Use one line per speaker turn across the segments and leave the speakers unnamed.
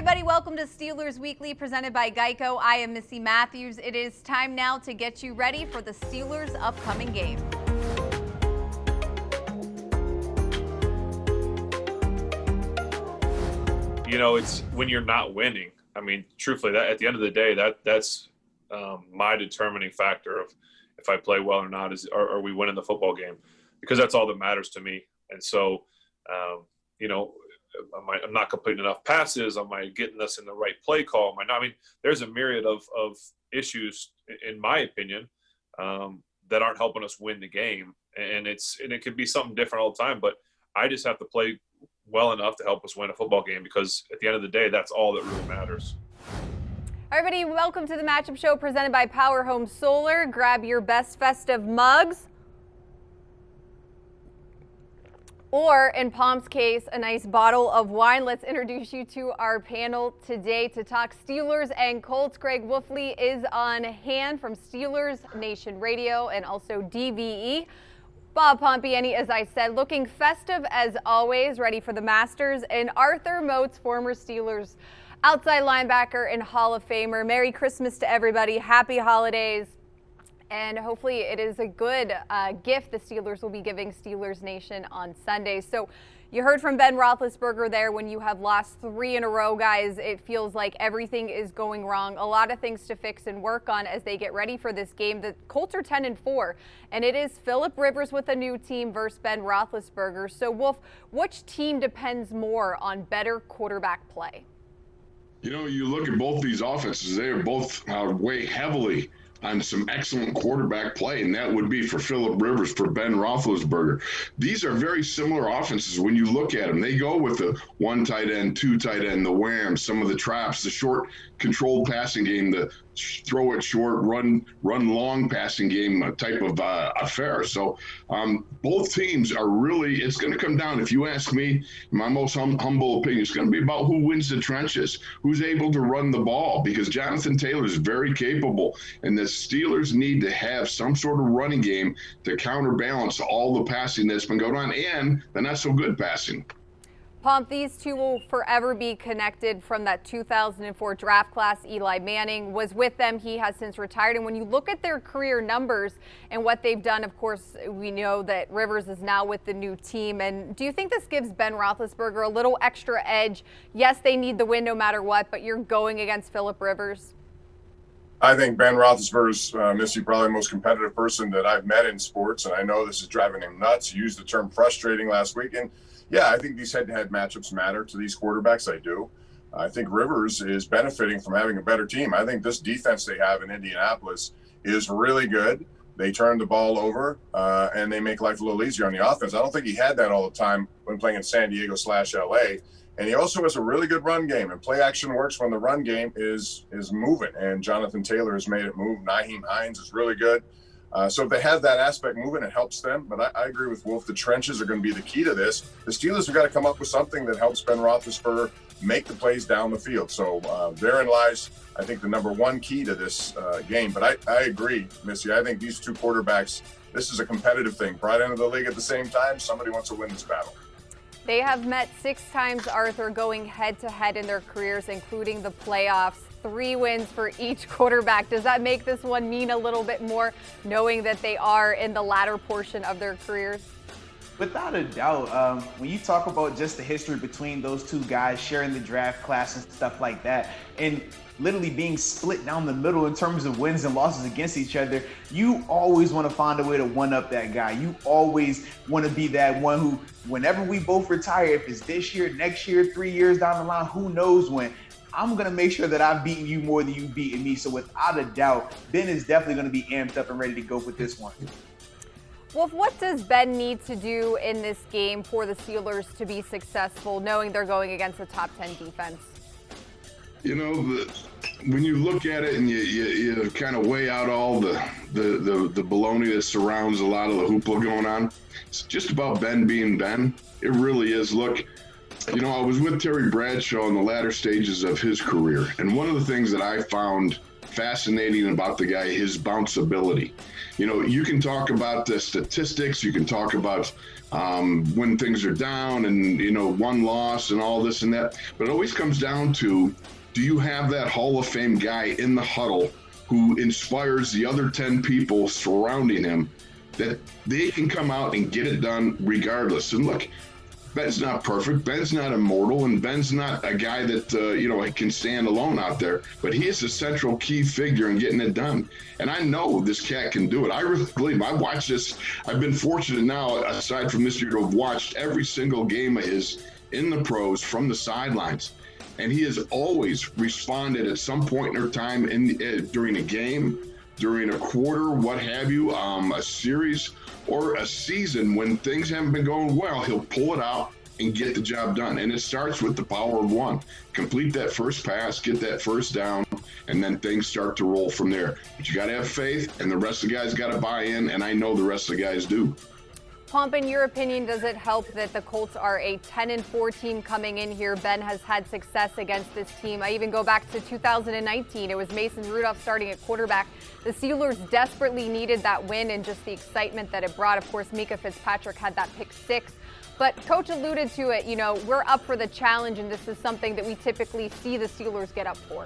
everybody, welcome to Steelers Weekly presented by Geico. I am Missi Matthews. It is time now to get you ready for the Steelers' upcoming game.
You know, it's when you're not winning. I mean, truthfully, that at the end of the day, that's my determining factor of if I play well or not. Are we winning the football game? Because that's all that matters to me. And so, you know, I'm not completing enough passes. Am I getting us in the right play call? Am I not? I mean, there's a myriad of issues, in my opinion, that aren't helping us win the game. And it could be something different all the time. But I just have to play well enough to help us win a football game, because at the end of the day, that's all that really matters.
Everybody, welcome to the Matchup Show presented by Power Home Solar. Grab your best festive mugs, or in Pom's case, a nice bottle of wine. Let's introduce you to our panel today to talk Steelers and Colts. Greg Wolfley is on hand from Steelers Nation Radio and also DVE. Bob Pompeani, as I said, looking festive as always, ready for the Masters. And Arthur Moats, former Steelers outside linebacker and Hall of Famer. Merry Christmas to everybody. Happy holidays. And hopefully it is a good gift the Steelers will be giving Steelers Nation on Sunday. So you heard from Ben Roethlisberger there. When you have lost 3 in a row, guys, it feels like everything is going wrong. A lot of things to fix and work on as they get ready for this game. The Colts are 10-4, and it is Philip Rivers with a new team versus Ben Roethlisberger. So, Wolf, which team depends more on better quarterback play?
You know, you look at both these offenses, they are both weigh heavily on some excellent quarterback play, and that would be for Philip Rivers, for Ben Roethlisberger. These are very similar offenses when you look at them. They go with the 1 tight end, 2 tight end, the wham, some of the traps, the short controlled passing game, the throw it short, run long passing game type of affair. So both teams are really, it's going to come down, if you ask me, my most humble opinion, it's going to be about who wins the trenches, who's able to run the ball, because Jonathan Taylor is very capable, and the Steelers need to have some sort of running game to counterbalance all the passing that's been going on and the not so good passing.
Pomp, these two will forever be connected from that 2004 draft class. Eli Manning was with them. He has since retired. And when you look at their career numbers and what they've done, of course, we know that Rivers is now with the new team. And do you think this gives Ben Roethlisberger a little extra edge? Yes, they need the win no matter what, but you're going against Philip Rivers.
I think Ben Roethlisberger's, Missy, probably the most competitive person that I've met in sports. And I know this is driving him nuts. He used the term frustrating last week. And yeah, I think these head-to-head matchups matter to these quarterbacks. I do. I think Rivers is benefiting from having a better team. I think this defense they have in Indianapolis is really good. They turn the ball over, and they make life a little easier on the offense. I don't think he had that all the time when playing in San Diego/LA. And he also has a really good run game, and play action works when the run game is moving. And Jonathan Taylor has made it move. Nyheim Hines is really good. So if they have that aspect moving, it helps them. But I agree with Wolf. The trenches are going to be the key to this. The Steelers have got to come up with something that helps Ben Roethlisberger make the plays down the field. So therein lies, I think, the number one key to this game. But I agree, Missy. I think these two quarterbacks, this is a competitive thing. Brought into the league at the same time. Somebody wants to win this battle.
They have met 6 times, Arthur, going head-to-head in their careers, including the playoffs. 3 wins for each quarterback. Does that make this one mean a little bit more, knowing that they are in the latter portion of their careers?
Without a doubt, when you talk about just the history between those two guys, sharing the draft class and stuff like that, and literally being split down the middle in terms of wins and losses against each other, you always want to find a way to one-up that guy. You always want to be that one who, whenever we both retire, if it's this year, next year, 3 years down the line, who knows when, I'm going to make sure that I've beaten you more than you've beaten me. So without a doubt, Ben is definitely going to be amped up and ready to go with this one.
Wolf, what does Ben need to do in this game for the Steelers to be successful, knowing they're going against a top 10 defense?
You know, when you look at it and you kind of weigh out all the baloney that surrounds a lot of the hoopla going on, it's just about Ben being Ben. It really is. Look, you know, I was with Terry Bradshaw in the latter stages of his career, and one of the things that I found fascinating about the guy, his bounce ability. You know, you can talk about the statistics, you can talk about when things are down and, you know, one loss and all this and that, but it always comes down to, do you have that Hall of Fame guy in the huddle who inspires the other 10 people surrounding him that they can come out and get it done regardless? And look, Ben's not perfect, Ben's not immortal, and Ben's not a guy that, you know, can stand alone out there, but he is a central key figure in getting it done. And I know this cat can do it. I really believe. I watched this. I've been fortunate now, aside from this year, to have watched every single game of his in the pros from the sidelines. And he has always responded at some point in time during a game, during a quarter, what have you, a series or a season when things haven't been going well. He'll pull it out and get the job done. And it starts with the power of one. Complete that first pass, get that first down, and then things start to roll from there. But you got to have faith, and the rest of the guys got to buy in, and I know the rest of the guys do.
Pomp, in your opinion, does it help that the Colts are a 10-4 team coming in here? Ben has had success against this team. I even go back to 2019. It was Mason Rudolph starting at quarterback. The Steelers desperately needed that win and just the excitement that it brought. Of course, Mika Fitzpatrick had that pick six. But Coach alluded to it, you know, we're up for the challenge, and this is something that we typically see the Steelers get up for.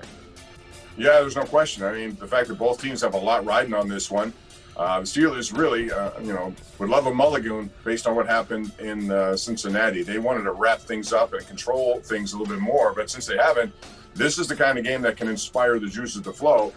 Yeah, there's no question. I mean, the fact that both teams have a lot riding on this one. The Steelers really, you know, would love a mulligan based on what happened in Cincinnati. They wanted to wrap things up and control things a little bit more, but since they haven't, this is the kind of game that can inspire the juices to flow,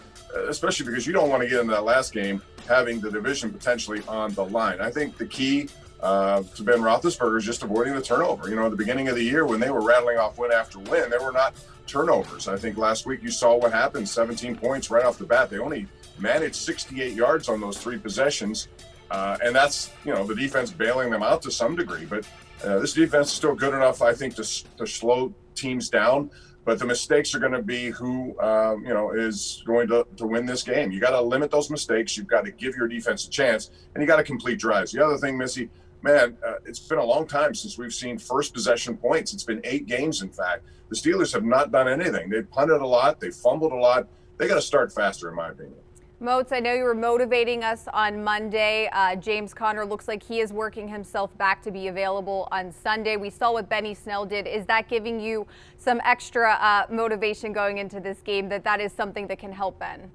especially because you don't want to get into that last game having the division potentially on the line. I think the key to Ben Roethlisberger is just avoiding the turnover. You know, at the beginning of the year when they were rattling off win after win, there were not turnovers. I think last week you saw what happened, 17 points right off the bat. They only managed 68 yards on those three possessions. And that's, you know, the defense bailing them out to some degree. But this defense is still good enough, I think, to slow teams down. But the mistakes are going to be who, you know, is going to win this game. You got to limit those mistakes. You've got to give your defense a chance, and you got to complete drives. The other thing, Missy, man, it's been a long time since we've seen first possession points. It's been 8 games, in fact. The Steelers have not done anything. They've punted a lot. They've fumbled a lot. They got to start faster, in my opinion.
Moats, I know you were motivating us on Monday. James Conner looks like he is working himself back to be available on Sunday. We saw what Benny Snell did. Is that giving you some extra motivation going into this game, that is something that can help Ben?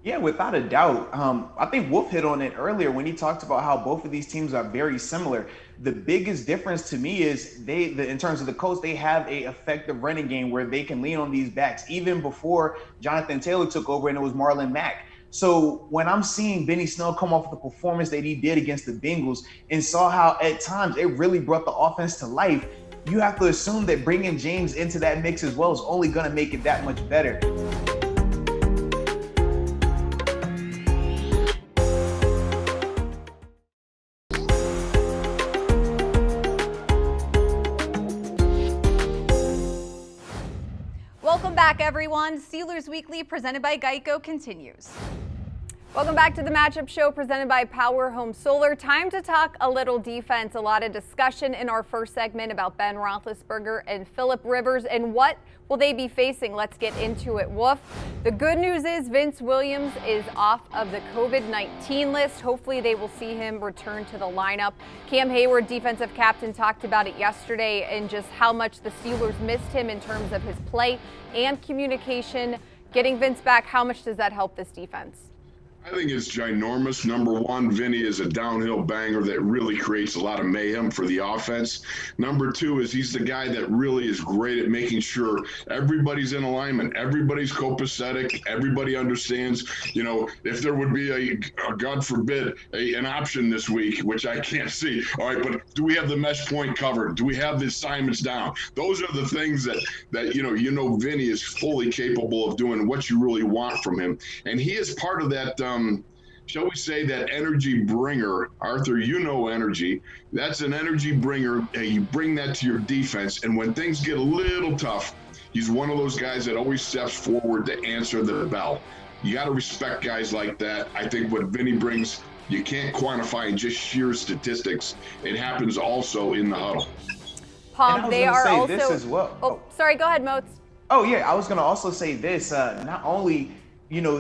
Yeah, without a doubt. I think Wolf hit on it earlier when he talked about how both of these teams are very similar. The biggest difference to me is in terms of the Colts, they have a effective running game where they can lean on these backs, even before Jonathan Taylor took over and it was Marlon Mack. So when I'm seeing Benny Snell come off with the performance that he did against the Bengals and saw how at times it really brought the offense to life, you have to assume that bringing James into that mix as well is only going to make it that much better.
Welcome back, everyone. Steelers Weekly presented by Geico continues. Welcome back to the Matchup Show presented by Power Home Solar. Time to talk a little defense. A lot of discussion in our first segment about Ben Roethlisberger and Phillip Rivers and what will they be facing. Let's get into it. Wolf, the good news is Vince Williams is off of the COVID-19 list. Hopefully they will see him return to the lineup. Cam Hayward, defensive captain, talked about it yesterday and just how much the Steelers missed him in terms of his play and communication. Getting Vince back, how much does that help this defense?
I think it's ginormous. Number one, Vinny is a downhill banger that really creates a lot of mayhem for the offense. Number two is he's the guy that really is great at making sure everybody's in alignment, everybody's copacetic, everybody understands, you know, if there would be a God forbid, an option this week, which I can't see. All right, but do we have the mesh point covered? Do we have the assignments down? Those are the things that you know, Vinny is fully capable of doing what you really want from him. And he is part of that, shall we say, that energy bringer. Arthur, you know energy. That's an energy bringer. You bring that to your defense, and when things get a little tough, he's one of those guys that always steps forward to answer the bell. You got to respect guys like that. I think what Vinny brings, you can't quantify in just sheer statistics. It happens also in the huddle.
Pomp, they are also
this as well.
Oh, sorry, go ahead, Moats.
Oh yeah, I was gonna also say this. Not only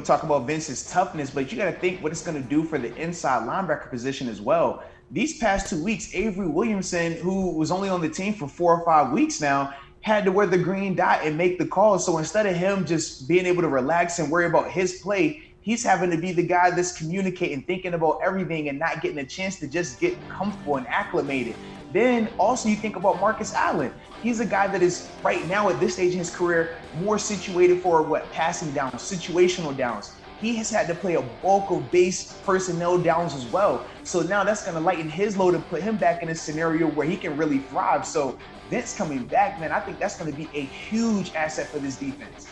talk about Vince's toughness, but you got to think what it's going to do for the inside linebacker position as well. These past 2 weeks, Avery Williamson, who was only on the team for 4 or 5 weeks now, had to wear the green dot and make the calls. So instead of him just being able to relax and worry about his play, he's having to be the guy that's communicating, thinking about everything and not getting a chance to just get comfortable and acclimated. Then also you think about Marcus Allen. He's a guy that is right now at this stage in his career more situated for passing downs, situational downs. He has had to play a bulk of base personnel downs as well. So now that's going to lighten his load and put him back in a scenario where he can really thrive. So Vince coming back, man, I think that's going to be a huge asset for this defense.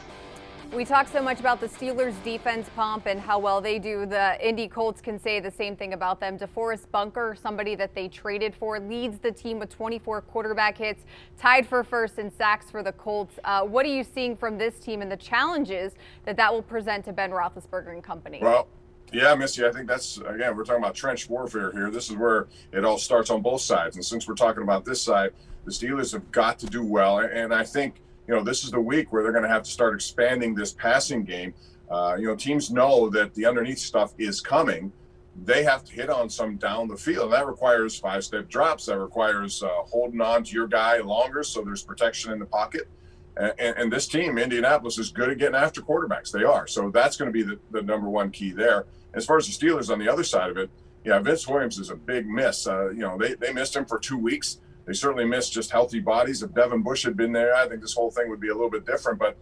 We talk so much about the Steelers defense, Pomp, and how well they do. The Indy Colts can say the same thing about them. DeForest Bunker, somebody that they traded for, leads the team with 24 quarterback hits, tied for first in sacks for the Colts. What are you seeing from this team and the challenges that will present to Ben Roethlisberger and company?
Well, yeah, Missy, I think that's, again, we're talking about trench warfare here. This is where it all starts on both sides. And since we're talking about this side, the Steelers have got to do well. And I think, this is the week where they're going to have to start expanding this passing game. Teams know that the underneath stuff is coming. They have to hit on some down the field. That requires 5-step drops. That requires holding on to your guy longer so there's protection in the pocket. And this team, Indianapolis, is good at getting after quarterbacks. They are. So that's going to be the number one key there. As far as the Steelers on the other side of it, Vince Williams is a big miss. They missed him for 2 weeks. They certainly missed just healthy bodies. If Devin Bush had been there, I think this whole thing would be a little bit different. But,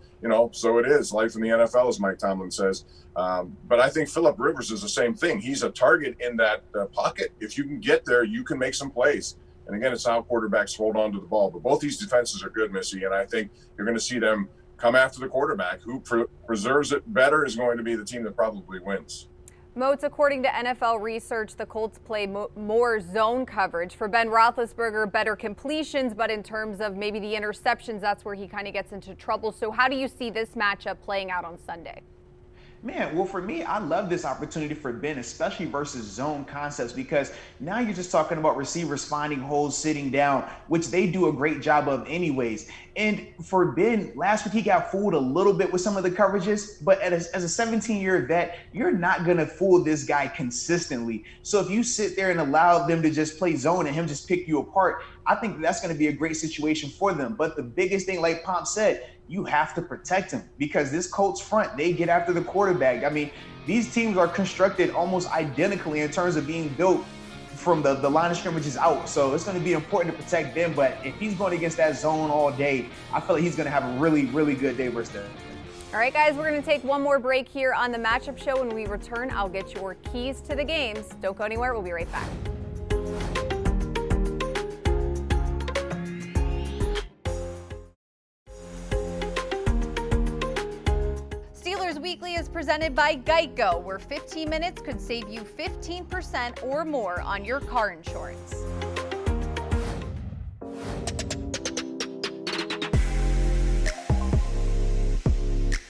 so it is. Life in the NFL, as Mike Tomlin says. But I think Phillip Rivers is the same thing. He's a target in that pocket. If you can get there, you can make some plays. And, again, it's how quarterbacks hold on to the ball. But both these defenses are good, Missy, and I think you're going to see them come after the quarterback. Who preserves it better is going to be the team that probably wins.
Moats, according to NFL research, the Colts play more zone coverage. For Ben Roethlisberger, better completions, but in terms of maybe the interceptions, that's where he kind of gets into trouble. So how do you see this matchup playing out on Sunday?
Man, well, for me, I love this opportunity for Ben, especially versus zone concepts, because now you're just talking about receivers finding holes, sitting down, which they do a great job of anyways. And for Ben, last week he got fooled a little bit with some of the coverages, but as a 17-year vet, you're not going to fool this guy consistently. So if you sit there and allow them to just play zone and him just pick you apart, I think that's going to be a great situation for them. But the biggest thing, like Pomp said, you have to protect him, because this Colts front, they get after the quarterback. I mean, these teams are constructed almost identically in terms of being built from the line of scrimmages out. So it's going to be important to protect them. But if he's going against that zone all day, I feel like he's going to have a really, really good day versus them.
All right, guys, we're going to take one more break here on the Matchup Show. When we return, I'll get your keys to the games. Don't go anywhere. We'll be right back. Weekly is presented by Geico, where 15 minutes could save you 15% or more on your car insurance.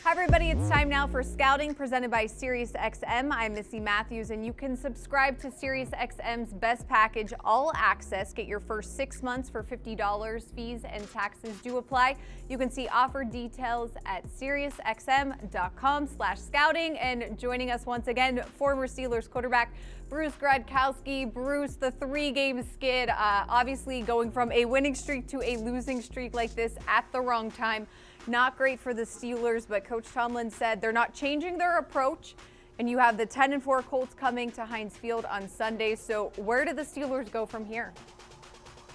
Hi everybody, it's time now for Scouting presented by SiriusXM. I'm Missi Matthews, and you can subscribe to SiriusXM's best package, All Access. Get your first 6 months for $50. Fees and taxes do apply. You can see offer details at SiriusXM.com/scouting. And joining us once again, former Steelers quarterback Bruce Gradkowski. Bruce, the 3-game skid, obviously going from a winning streak to a losing streak like this at the wrong time. Not great for the Steelers, but Coach Tomlin said they're not changing their approach. And you have the 10-4 Colts coming to Heinz Field on Sunday. So where do the Steelers go from here?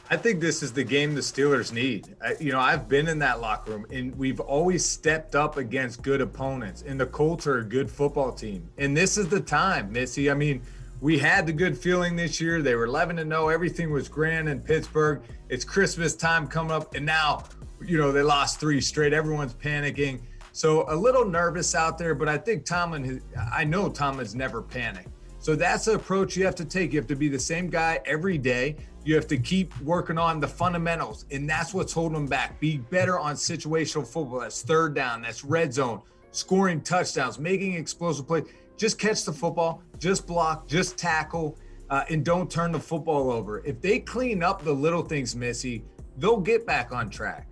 I think this is the game the Steelers need. I've been in that locker room, and we've always stepped up against good opponents. And the Colts are a good football team. And this is the time, Missy. I mean, we had the good feeling this year. They were 11-0. Everything was grand in Pittsburgh. It's Christmas time coming up, and now they lost 3 straight. Everyone's panicking. So a little nervous out there, but I think I know Tomlin's never panicked. So that's the approach you have to take. You have to be the same guy every day. You have to keep working on the fundamentals, and that's what's holding them back. Be better on situational football. That's third down. That's red zone, scoring touchdowns, making explosive plays. Just catch the football, just block, just tackle, and don't turn the football over. If they clean up the little things, Missy, they'll get back on track.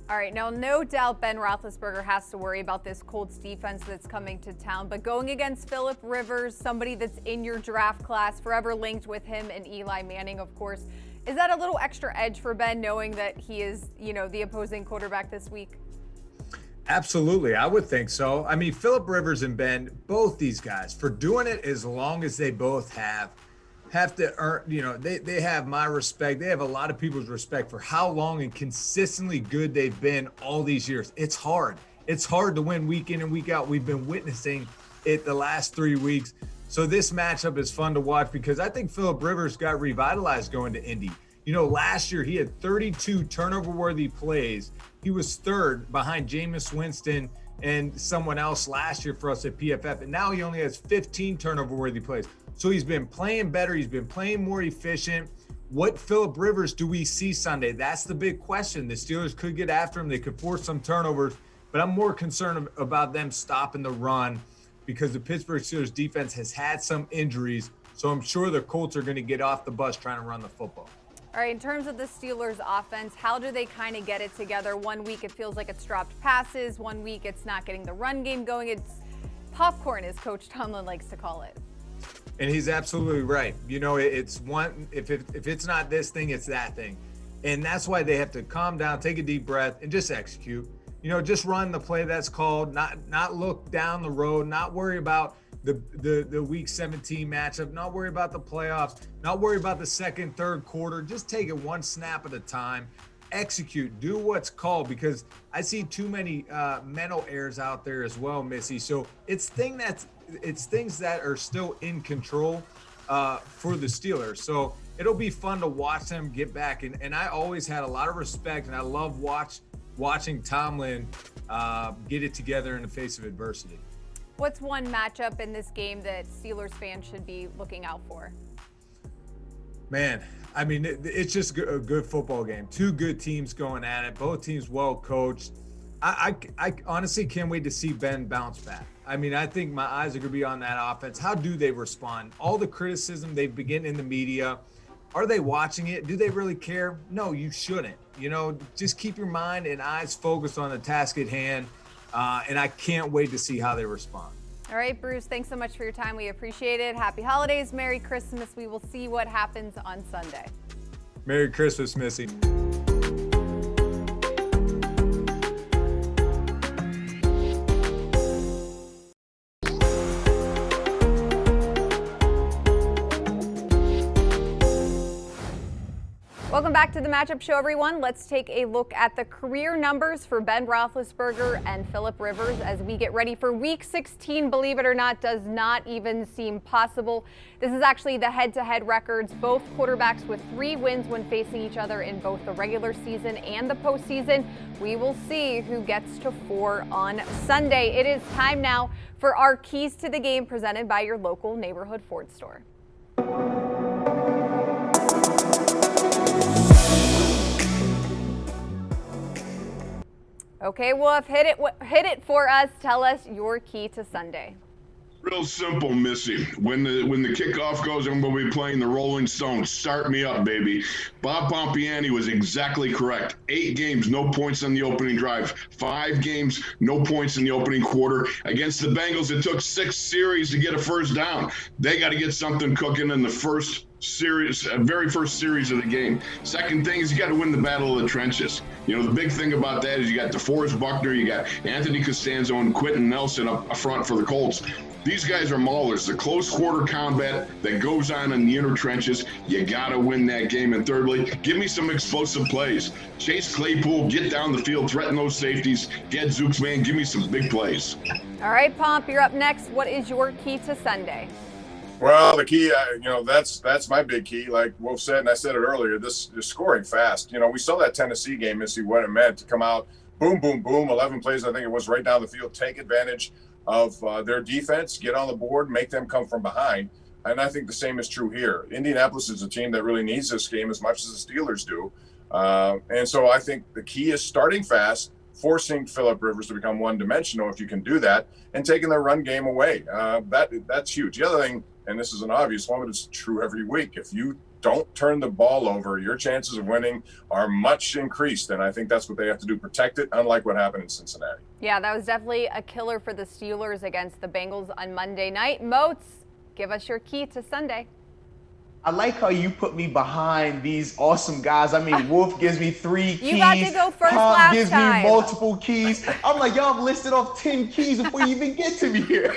All right, now no doubt Ben Roethlisberger has to worry about this Colts defense that's coming to town, but going against Phillip Rivers, somebody that's in your draft class, forever linked with him and Eli Manning, of course, is that a little extra edge for Ben knowing that he is, the opposing quarterback this week?
Absolutely, I would think so. I mean, Phillip Rivers and Ben, both these guys, for doing it as long as they both have to earn, they have my respect. They have a lot of people's respect for how long and consistently good they've been all these years. It's hard. It's hard to win week in and week out. We've been witnessing it the last 3 weeks. So this matchup is fun to watch because I think Phillip Rivers got revitalized going to Indy. Last year he had 32 turnover-worthy plays. He was third behind Jameis Winston and someone else last year for us at PFF. And now he only has 15 turnover-worthy plays. So he's been playing better. He's been playing more efficient. What Phillip Rivers do we see Sunday? That's the big question. The Steelers could get after him. They could force some turnovers, but I'm more concerned about them stopping the run because the Pittsburgh Steelers defense has had some injuries. So I'm sure the Colts are going to get off the bus trying to run the football.
All right, in terms of the Steelers offense, how do they kind of get it together? 1 week it feels like it's dropped passes. 1 week it's not getting the run game going. It's popcorn, as Coach Tomlin likes to call it.
And he's absolutely right. It's one, if it's not this thing, it's that thing. And that's why they have to calm down, take a deep breath, and just execute. Just run the play that's called, not look down the road, not worry about the week 17 matchup, not worry about the playoffs, not worry about the second, third quarter. Just take it one snap at a time. Execute, do what's called, because I see too many mental errors out there as well, Missy. So it's things that are still in control for the Steelers. So it'll be fun to watch them get back. And I always had a lot of respect, and I love watching Tomlin get it together in the face of adversity.
What's one matchup in this game that Steelers fans should be looking out for?
Man, I mean, it's just a good football game. Two good teams going at it. Both teams well coached. I honestly can't wait to see Ben bounce back. I mean, I think my eyes are going to be on that offense. How do they respond? All the criticism they've been getting in the media, are they watching it? Do they really care? No, you shouldn't. Just keep your mind and eyes focused on the task at hand. And I can't wait to see how they respond.
All right, Bruce, thanks so much for your time. We appreciate it. Happy holidays. Merry Christmas. We will see what happens on Sunday.
Merry Christmas, Missy.
Welcome back to the Matchup Show, everyone. Let's take a look at the career numbers for Ben Roethlisberger and Phillip Rivers as we get ready for Week 16. Believe it or not, does not even seem possible. This is actually the head-to-head records. Both quarterbacks with 3 wins when facing each other in both the regular season and the postseason. We will see who gets to 4 on Sunday. It is time now for our Keys to the Game presented by your local neighborhood Ford store. Okay, Wolf, hit it for us. Tell us your key to Sunday.
Real simple, Missy. When the kickoff goes, I'm going to be playing the Rolling Stones. Start me up, baby. Bob Pompeani was exactly correct. 8 games, no points on the opening drive. 5 games, no points in the opening quarter. Against the Bengals, it took 6 series to get a first down. They got to get something cooking in the first series, very first series of the game. Second thing is you got to win the battle of the trenches. The big thing about that is you got DeForest Buckner, you got Anthony Costanzo and Quentin Nelson up front for the Colts. These guys are maulers. The close quarter combat that goes on in the inner trenches, you got to win that game. And thirdly, give me some explosive plays. Chase Claypool, get down the field, threaten those safeties. Gadzooks, man, give me some big plays.
All right, Pomp, you're up next. What is your key to Sunday?
Well, the key, that's my big key. Like Wolf said, and I said it earlier, this is scoring fast. We saw that Tennessee game, Missy, what it meant to come out, boom, boom, boom, 11 plays, I think it was, right down the field, take advantage of their defense, get on the board, make them come from behind. And I think the same is true here. Indianapolis is a team that really needs this game as much as the Steelers do. And so I think the key is starting fast, forcing Phillip Rivers to become one-dimensional if you can do that, and taking their run game away. That's huge. The other thing, and this is an obvious one, but it's true every week, if you don't turn the ball over, your chances of winning are much increased. And I think that's what they have to do, protect it, unlike what happened in Cincinnati.
Yeah, that was definitely a killer for the Steelers against the Bengals on Monday night. Moats, give us your key to Sunday.
I like how you put me behind these awesome guys. I mean, Wolf gives me 3 keys.
You got to go first
Tom
last
gives
time.
me multiple keys. I'm like, y'all have listed off 10 keys before you even get to me here.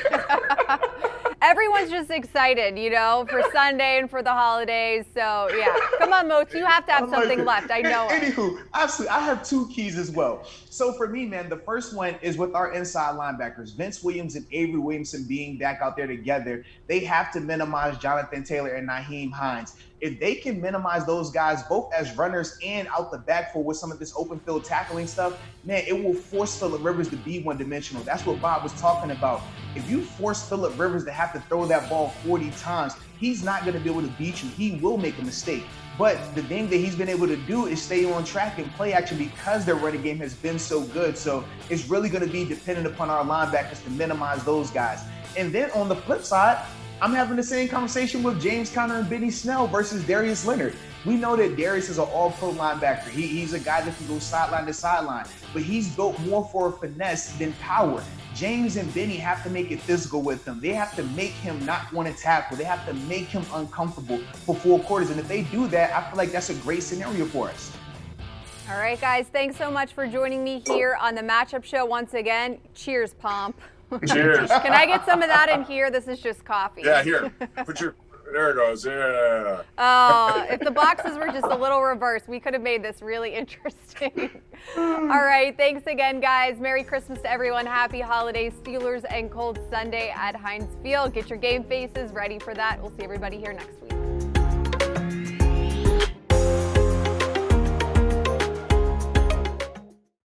Everyone's just excited, you know, for Sunday and for the holidays. So, yeah. Come on, Moats. You have to have something left. I know it.
Anywho, absolutely. I have 2 keys as well. So for me, man, the first one is with our inside linebackers, Vince Williams and Avery Williamson being back out there together. They have to minimize Jonathan Taylor and Nyheim Hines. If they can minimize those guys both as runners and out the backfield with some of this open field tackling stuff, man, it will force Phillip Rivers to be one-dimensional. That's what Bob was talking about. If you force Phillip Rivers to have to throw that ball 40 times, he's not going to be able to beat you. He will make a mistake. But the thing that he's been able to do is stay on track and play action because their running game has been so good. So it's really going to be dependent upon our linebackers to minimize those guys. And then on the flip side, I'm having the same conversation with James Conner and Benny Snell versus Darius Leonard. We know that Darius is an all-pro linebacker. He's a guy that can go sideline to sideline, but he's built more for finesse than power. James and Benny have to make it physical with him. They have to make him not want to tackle. They have to make him uncomfortable for 4 quarters. And if they do that, I feel like that's a great scenario for us.
All right, guys. Thanks so much for joining me here on the Matchup Show once again. Cheers, Pomp.
Cheers.
Can I get some of that in here? This is just coffee.
Yeah, here. There it goes. Yeah.
Oh, if the boxes were just a little reversed, we could have made this really interesting. All right. Thanks again, guys. Merry Christmas to everyone. Happy holidays. Steelers and Colts Sunday at Heinz Field. Get your game faces ready for that. We'll see everybody here next week.